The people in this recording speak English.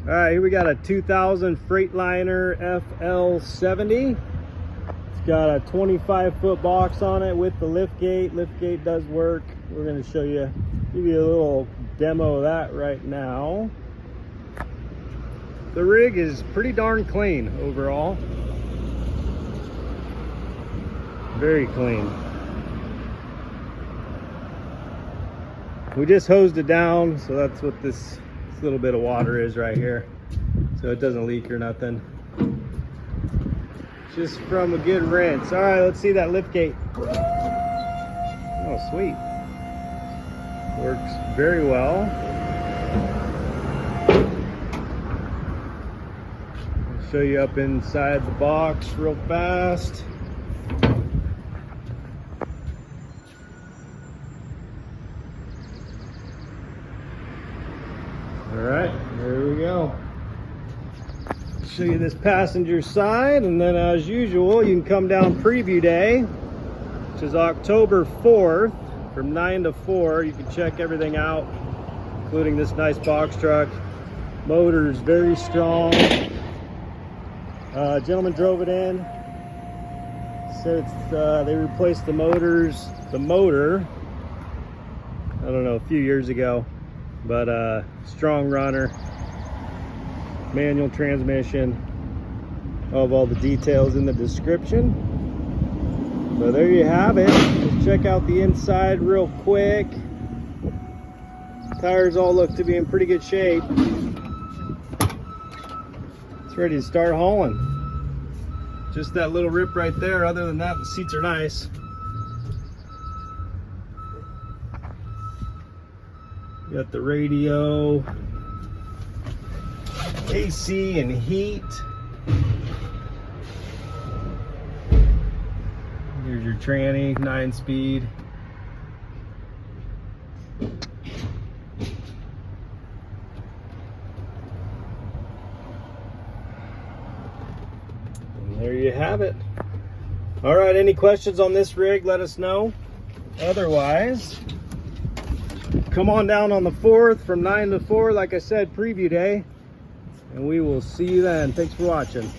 All right, here we got a 2000 Freightliner FL70. It's got a 25-foot box on it with the lift gate. Lift gate does work. We're going to show you, give you a little demo of that right now. The rig is pretty darn clean overall. Very clean. We just hosed it down, so that's what this little bit of water is right here, so it doesn't leak or nothing. Just from a good rinse. All right, let's see that lift gate. Oh, sweet. Works very well. I'll show you up inside the box real fast. All right, there we go. Show you this passenger side, and then as usual, you can come down preview day, which is October 4th from 9 to 4. You can check everything out, including this nice box truck. Motor is very strong. Gentleman drove it in. Said they replaced the motor, I don't know, a few years ago. But strong runner, manual transmission. I'll have all the details in the description. But there you have it. Let's check out the inside real quick. Tires all look to be in pretty good shape. It's ready to start hauling. Just that little rip right there. Other than that, the seats are nice. Got the radio, AC and heat. Here's your tranny, 9-speed. And there you have it. All right, any questions on this rig, let us know. Otherwise, come on down on the 4th from 9 to 4, like I said, preview day, and we will see you then. Thanks for watching.